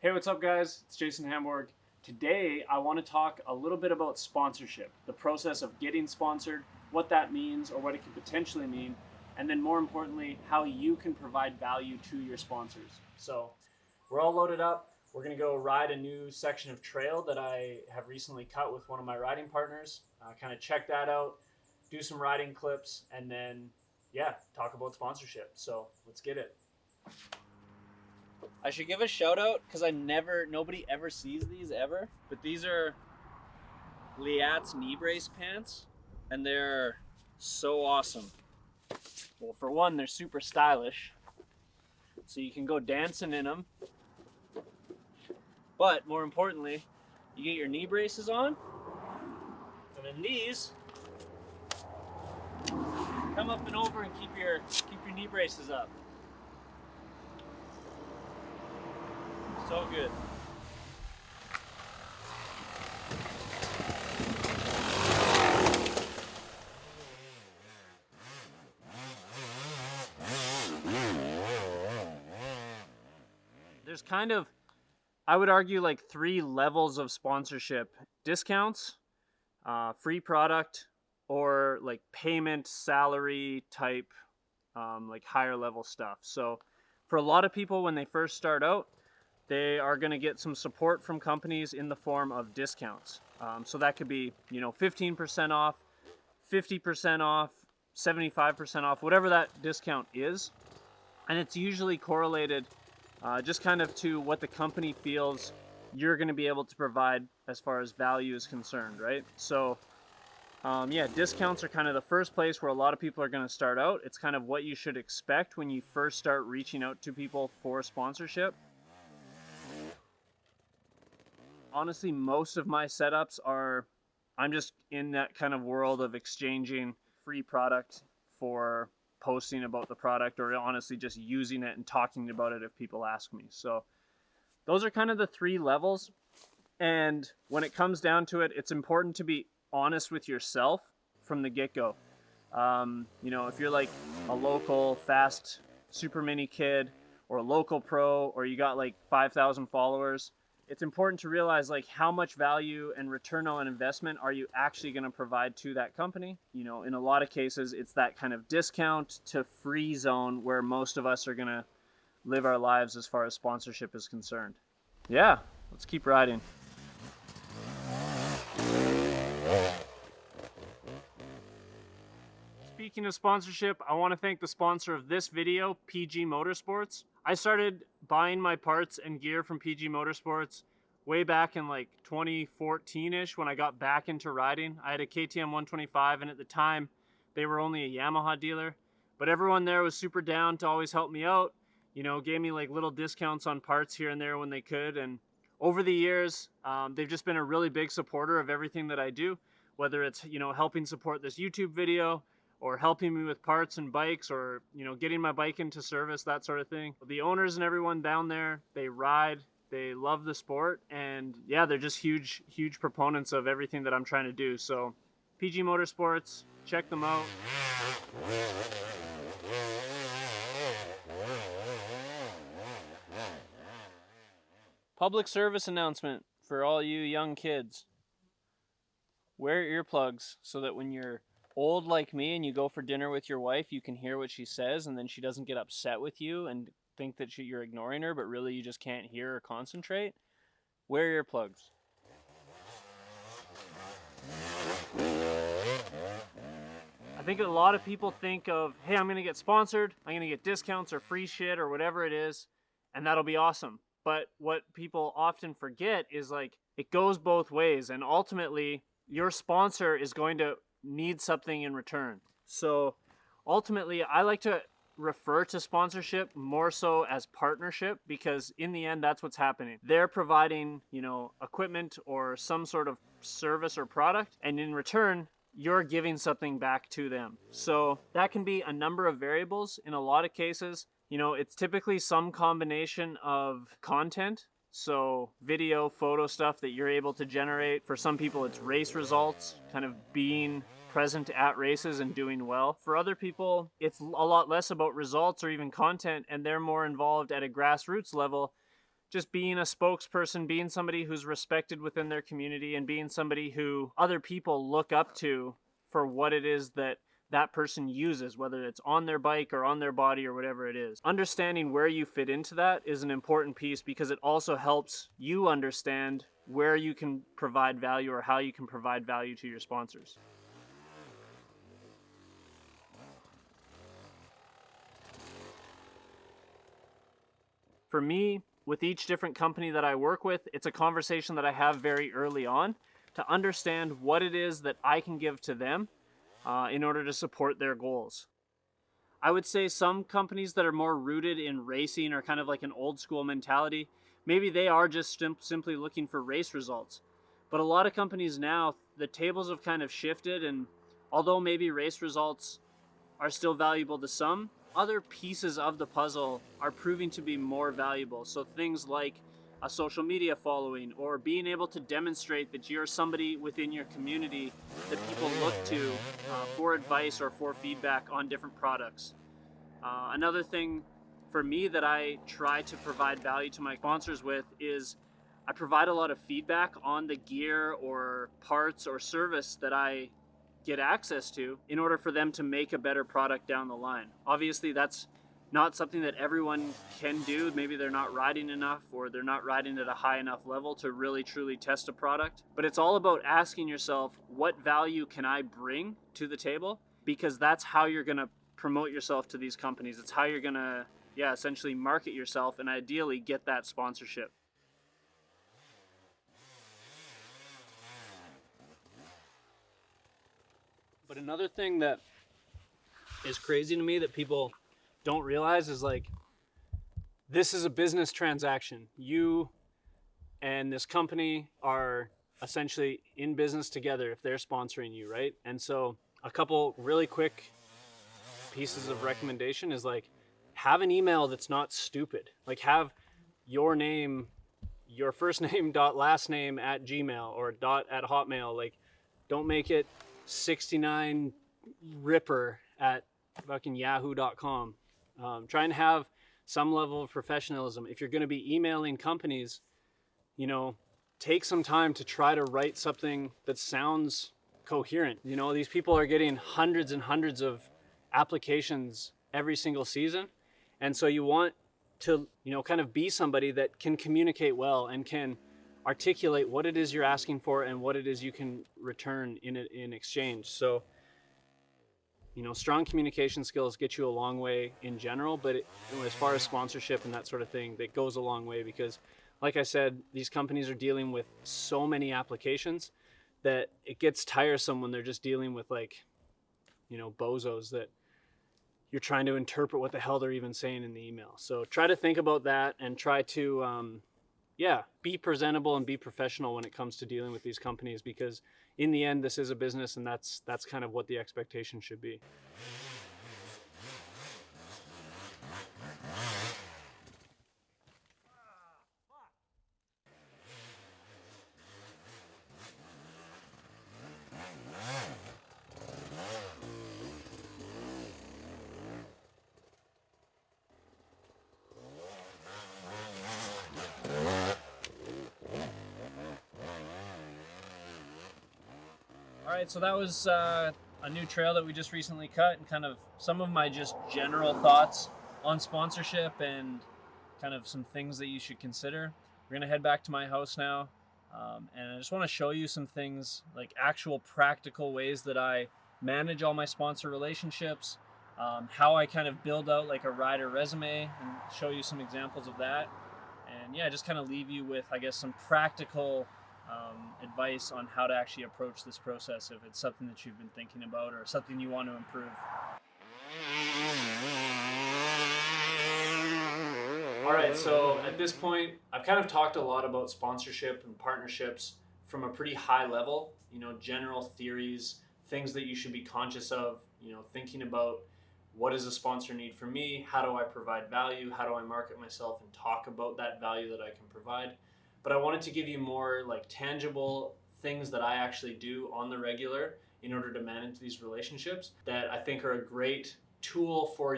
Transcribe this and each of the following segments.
Hey, what's up, guys? It's Jason Hamburg. Today, I want to talk a little bit about sponsorship, the process of getting sponsored, what that means or what it could potentially mean, and then more importantly, how you can provide value to your sponsors. So, we're all loaded up. We're going to go ride a new section of trail that I have recently cut with one of my riding partners. Kind of check that out, do some riding clips, and then, yeah, talk about sponsorship. So, let's get it. I should give a shout out because nobody ever sees these ever. But these are Liat's knee brace pants, and they're so awesome. Well, for one, they're super stylish, so you can go dancing in them. But more importantly, you get your knee braces on, and then these come up and over and keep your knee braces up. So good. There's kind of, I would argue, like 3 levels of sponsorship: discounts, free product, or like payment salary type, like higher level stuff. So for a lot of people, when they first start out, they are going to get some support from companies in the form of discounts. So that could be, 15% off, 50% off, 75% off, whatever that discount is. And it's usually correlated just kind of to what the company feels you're going to be able to provide as far as value is concerned, right? So yeah, discounts are kind of the first place where a lot of people are going to start out. It's kind of what you should expect when you first start reaching out to people for sponsorship. Honestly, most of my setups are, I'm just in that kind of world of exchanging free product for posting about the product, or honestly just using it and talking about it if people ask me. So those are kind of the 3 levels. And when it comes down to it, it's important to be honest with yourself from the get-go. If you're like a local fast super mini kid or a local pro, or you got like 5,000 followers, it's important to realize like how much value and return on investment are you actually going to provide to that company. In a lot of cases, it's that kind of discount to free zone where most of us are going to live our lives as far as sponsorship is concerned. Yeah, let's keep riding. Speaking of sponsorship, I want to thank the sponsor of this video, PG Motorsports. I started buying my parts and gear from PG Motorsports way back in like 2014-ish when I got back into riding. I had a KTM 125, and at the time they were only a Yamaha dealer, but everyone there was super down to always help me out, gave me like little discounts on parts here and there when they could. And over the years, they've just been a really big supporter of everything that I do, whether it's, helping support this YouTube video, or helping me with parts and bikes, or getting my bike into service, that sort of thing. The owners and everyone down there, they ride, they love the sport, and yeah, they're just huge proponents of everything that I'm trying to do. So PG Motorsports, check them out. Public service announcement for all you young kids: wear earplugs so that when you're old like me and you go for dinner with your wife, you can hear what she says, and then she doesn't get upset with you and think that you're ignoring her, but really you just can't hear or concentrate. Wear earplugs. I think a lot of people think of, hey, I'm going to get sponsored, I'm going to get discounts or free shit or whatever it is, and that'll be awesome. But what people often forget is like it goes both ways, and ultimately your sponsor is going to need something in return. So ultimately, I like to refer to sponsorship more so as partnership, because in the end, that's what's happening. They're providing, equipment or some sort of service or product, and in return, you're giving something back to them. So that can be a number of variables. In a lot of cases, it's typically some combination of content. So video, photo stuff that you're able to generate. For some people, it's race results, kind of being present at races and doing well. For other people, it's a lot less about results or even content, and they're more involved at a grassroots level, just being a spokesperson, being somebody who's respected within their community, and being somebody who other people look up to for what it is that that person uses, whether it's on their bike or on their body or whatever it is. Understanding where you fit into that is an important piece, because it also helps you understand where you can provide value or how you can provide value to your sponsors. For me, with each different company that I work with, it's a conversation that I have very early on to understand what it is that I can give to them in order to support their goals. I would say some companies that are more rooted in racing or kind of like an old school mentality, maybe they are just simply looking for race results. But a lot of companies now, the tables have kind of shifted, and although maybe race results are still valuable to some, other pieces of the puzzle are proving to be more valuable. So things like a social media following, or being able to demonstrate that you're somebody within your community that people look to for advice or for feedback on different products. Another thing for me that I try to provide value to my sponsors with is I provide a lot of feedback on the gear or parts or service that I get access to in order for them to make a better product down the line. Obviously, that's not something that everyone can do. Maybe they're not riding enough, or they're not riding at a high enough level to really truly test a product. But it's all about asking yourself, what value can I bring to the table? Because that's how you're going to promote yourself to these companies. It's how you're going to, essentially market yourself and ideally get that sponsorship. But another thing that is crazy to me that people don't realize is, like, this is a business transaction. You and this company are essentially in business together if they're sponsoring you, right? And so a couple really quick pieces of recommendation is, like, have an email that's not stupid. Like, have your name, your first name dot last name at Gmail or dot at Hotmail. Like, don't make it 69 Ripper at fucking yahoo.com. Try and have some level of professionalism. If you're going to be emailing companies, take some time to try to write something that sounds coherent. These people are getting hundreds and hundreds of applications every single season. And so you want to, kind of be somebody that can communicate well and can articulate what it is you're asking for and what it is you can return in exchange. So, strong communication skills get you a long way in general, but as far as sponsorship and that sort of thing, that goes a long way, because like I said, these companies are dealing with so many applications that it gets tiresome when they're just dealing with, like, bozos that you're trying to interpret what the hell they're even saying in the email. So try to think about that and try to, be presentable and be professional when it comes to dealing with these companies, because in the end, this is a business, and that's kind of what the expectation should be. All right, so that was a new trail that we just recently cut, and kind of some of my just general thoughts on sponsorship and kind of some things that you should consider. We're gonna head back to my house now, and I just want to show you some things, like actual practical ways that I manage all my sponsor relationships, how I kind of build out like a rider resume, and show you some examples of that. And just kind of leave you with, I guess, some practical advice on how to actually approach this process if it's something that you've been thinking about or something you want to improve. All right, so at this point, I've kind of talked a lot about sponsorship and partnerships from a pretty high level, general theories, things that you should be conscious of, thinking about what does a sponsor need from me? How do I provide value? How do I market myself and talk about that value that I can provide? But I wanted to give you more like tangible things that I actually do on the regular in order to manage these relationships that I think are a great tool for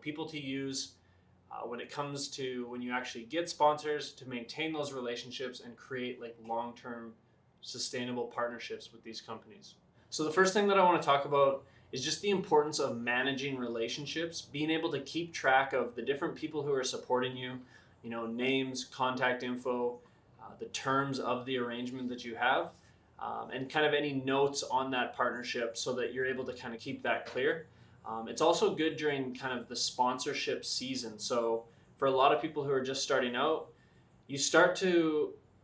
people to use when it comes to when you actually get sponsors, to maintain those relationships and create like long-term sustainable partnerships with these companies. So the first thing that I want to talk about is just the importance of managing relationships, being able to keep track of the different people who are supporting you, names, contact info, the terms of the arrangement that you have, and kind of any notes on that partnership so that you're able to kind of keep that clear. It's also good during kind of the sponsorship season. So for a lot of people who are just starting out,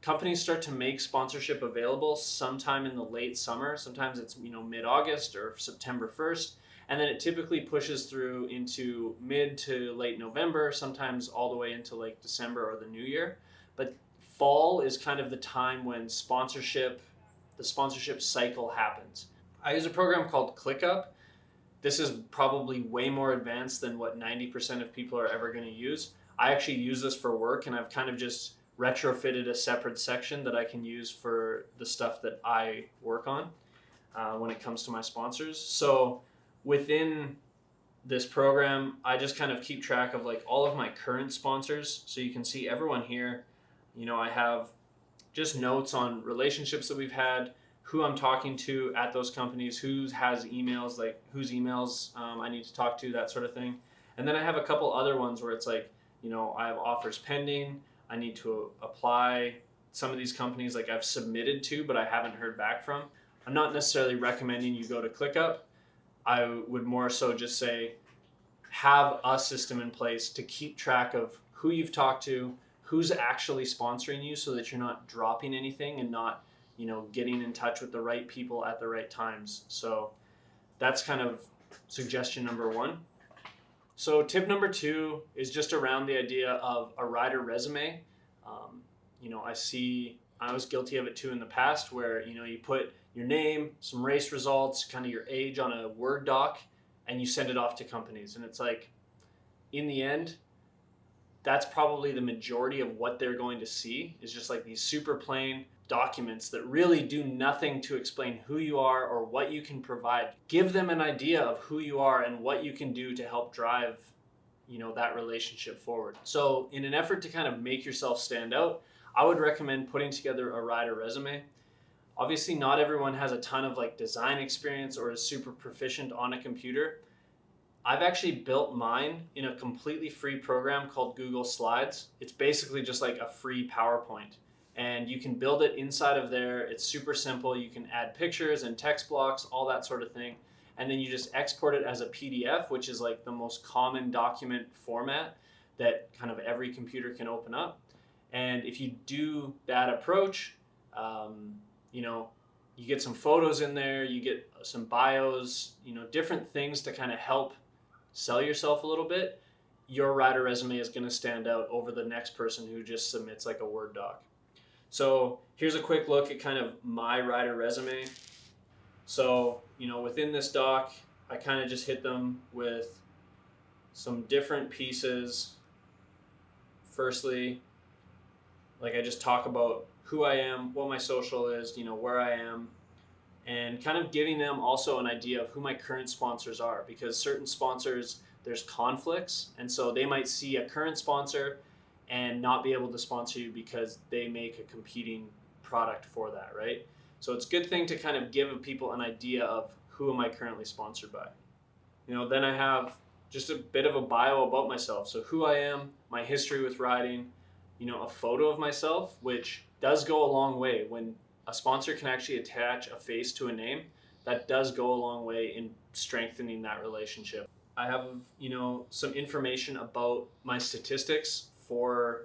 companies start to make sponsorship available sometime in the late summer. Sometimes it's mid-August or September 1st, and then it typically pushes through into mid to late November, sometimes all the way into like December or the new year. But fall is kind of the time when the sponsorship cycle happens. I use a program called ClickUp. This is probably way more advanced than what 90% of people are ever going to use. I actually use this for work, and I've kind of just retrofitted a separate section that I can use for the stuff that I work on when it comes to my sponsors. So within this program, I just kind of keep track of like all of my current sponsors. So you can see everyone here. I have just notes on relationships that we've had, who I'm talking to at those companies, who has emails, like whose emails I need to talk to, that sort of thing. And then I have a couple other ones where it's like, I have offers pending. I need to apply. Some of these companies like I've submitted to, but I haven't heard back from. I'm not necessarily recommending you go to ClickUp. I would more so just say, have a system in place to keep track of who you've talked to, who's actually sponsoring you, so that you're not dropping anything and not getting in touch with the right people at the right times. So that's kind of suggestion number one. So tip number two is just around the idea of a rider resume. I was guilty of it too in the past, where you put your name, some race results, kind of your age on a Word doc, and you send it off to companies. And it's like, in the end, that's probably the majority of what they're going to see, is just like these super plain documents that really do nothing to explain who you are or what you can provide. Give them an idea of who you are and what you can do to help drive that relationship forward. So in an effort to kind of make yourself stand out, I would recommend putting together a rider resume. Obviously not everyone has a ton of like design experience or is super proficient on a computer. I've actually built mine in a completely free program called Google Slides. It's basically just like a free PowerPoint, and you can build it inside of there. It's super simple. You can add pictures and text blocks, all that sort of thing. And then you just export it as a PDF, which is like the most common document format that kind of every computer can open up. And if you do that approach, you get some photos in there, you get some bios, different things to kind of help sell yourself a little bit. Your rider resume is going to stand out over the next person who just submits like a Word doc. So here's a quick look at kind of my rider resume. So, within this doc, I kind of just hit them with some different pieces. Firstly, like I just talk about who I am, what my social is, where I am, and kind of giving them also an idea of who my current sponsors are, because certain sponsors, there's conflicts, and so they might see a current sponsor and not be able to sponsor you because they make a competing product for that, right? So it's a good thing to kind of give people an idea of who am I currently sponsored by. Then I have just a bit of a bio about myself. So who I am, my history with riding, a photo of myself, which does go a long way. When a sponsor can actually attach a face to a name, that does go a long way in strengthening that relationship. I have, some information about my statistics for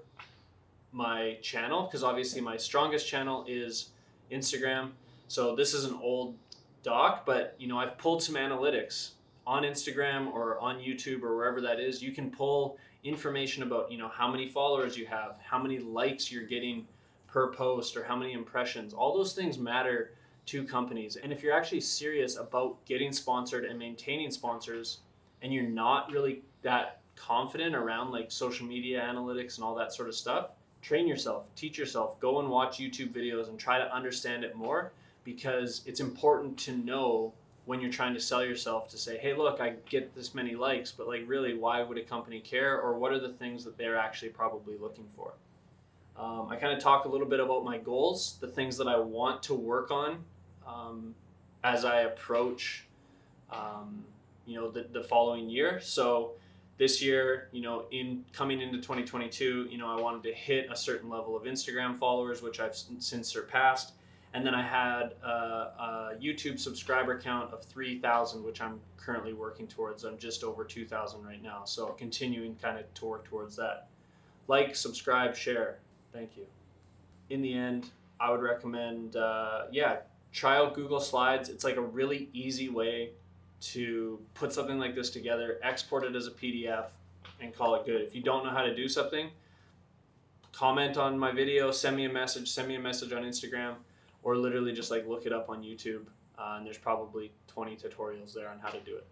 my channel, because obviously my strongest channel is Instagram. So this is an old doc, but I've pulled some analytics on Instagram or on YouTube or wherever that is. You can pull information about how many followers you have, how many likes you're getting per post, or how many impressions. All those things matter to companies. And if you're actually serious about getting sponsored and maintaining sponsors, and you're not really that confident around like social media analytics and all that sort of stuff, train yourself, teach yourself, go and watch YouTube videos and try to understand it more, because it's important to know when you're trying to sell yourself to say, hey, look, I get this many likes, but like really, why would a company care, or what are the things that they're actually probably looking for? I kind of talk a little bit about my goals, the things that I want to work on as I approach, the following year. So this year, in coming into 2022, I wanted to hit a certain level of Instagram followers, which I've since surpassed. And then I had a YouTube subscriber count of 3,000, which I'm currently working towards. I'm just over 2,000 right now. So continuing kind of to work towards that. Like, subscribe, share. Thank you. In the end, I would recommend, try out Google Slides. It's like a really easy way to put something like this together, export it as a PDF, and call it good. If you don't know how to do something, comment on my video, send me a message on Instagram, or literally just like look it up on YouTube, and there's probably 20 tutorials there on how to do it.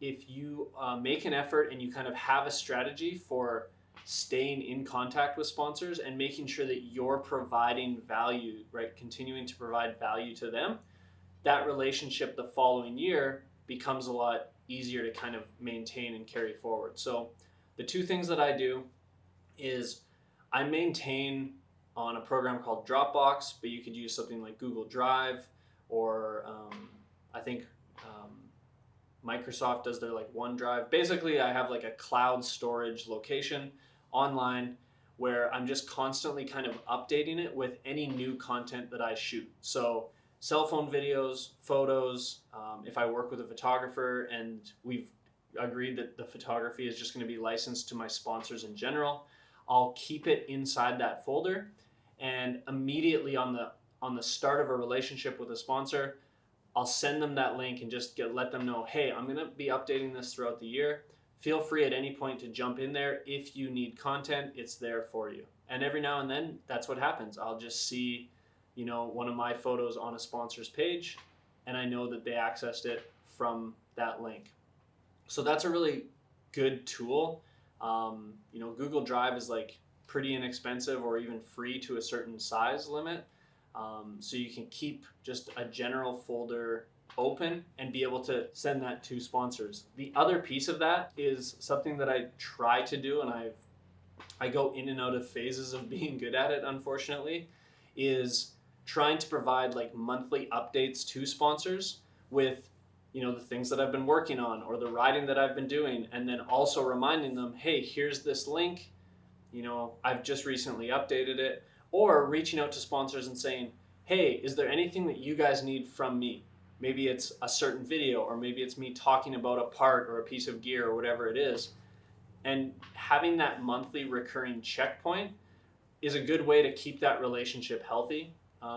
If you make an effort and you kind of have a strategy for staying in contact with sponsors and making sure that you're providing value, right, continuing to provide value to them, that relationship the following year becomes a lot easier to kind of maintain and carry forward. So the two things that I do is I maintain on a program called Dropbox, but you could use something like Google Drive, or I think Microsoft does their like OneDrive. Basically, I have like a cloud storage location online where I'm just constantly kind of updating it with any new content that I shoot. So cell phone videos, photos, if I work with a photographer and we've agreed that the photography is just going to be licensed to my sponsors in general, I'll keep it inside that folder, and immediately on the start of a relationship with a sponsor, I'll send them that link and just let them know, hey, I'm going to be updating this throughout the year. Feel free at any point to jump in there. If you need content, it's there for you. And every now and then, that's what happens. I'll just see, one of my photos on a sponsor's page, and I know that they accessed it from that link. So that's a really good tool. Google Drive is like pretty inexpensive or even free to a certain size limit. So you can keep just a general folder open and be able to send that to sponsors. The other piece of that is something that I try to do, and I go in and out of phases of being good at it, unfortunately, is trying to provide like monthly updates to sponsors with the things that I've been working on or the riding that I've been doing, and then also reminding them, hey, here's this link, I've just recently updated it, or reaching out to sponsors and saying, hey, is there anything that you guys need from me? Maybe it's a certain video, or maybe it's me talking about a part or a piece of gear or whatever it is. And having that monthly recurring checkpoint is a good way to keep that relationship healthy.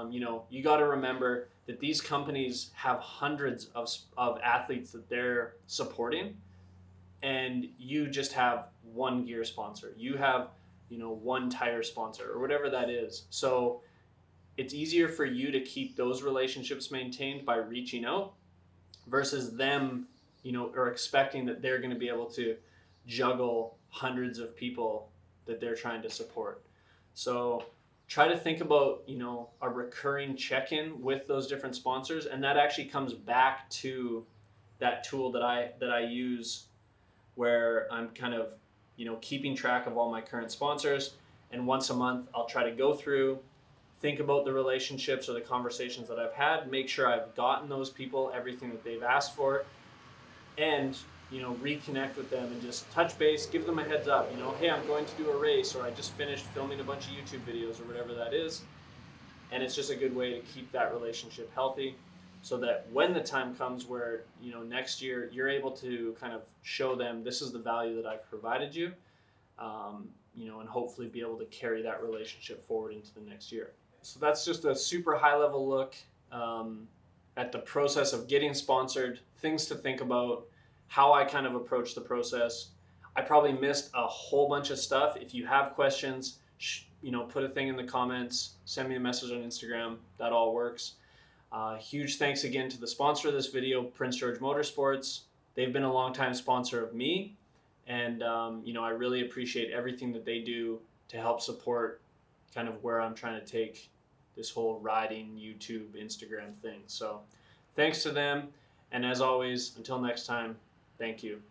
You got to remember that these companies have hundreds of athletes that they're supporting, and you just have one gear sponsor. You have, one tire sponsor or whatever that is. So it's easier for you to keep those relationships maintained by reaching out versus them, or expecting that they're going to be able to juggle hundreds of people that they're trying to support. So try to think about, a recurring check-in with those different sponsors. And that actually comes back to that tool that I use, where I'm kind of, keeping track of all my current sponsors. And once a month, I'll try to go through, think about the relationships or the conversations that I've had, make sure I've gotten those people everything that they've asked for, and reconnect with them and just touch base, give them a heads up, hey, I'm going to do a race, or I just finished filming a bunch of YouTube videos, or whatever that is. And it's just a good way to keep that relationship healthy, so that when the time comes where, next year, you're able to kind of show them, this is the value that I've provided you, and hopefully be able to carry that relationship forward into the next year. So that's just a super high level look at the process of getting sponsored, things to think about, how I kind of approach the process. I probably missed a whole bunch of stuff. If you have questions, put a thing in the comments, send me a message on Instagram. That all works. Huge thanks again to the sponsor of this video, Prince George Motorsports. They've been a longtime sponsor of me, and I really appreciate everything that they do to help support kind of where I'm trying to take this whole riding YouTube, Instagram thing. So thanks to them. And as always, until next time, thank you.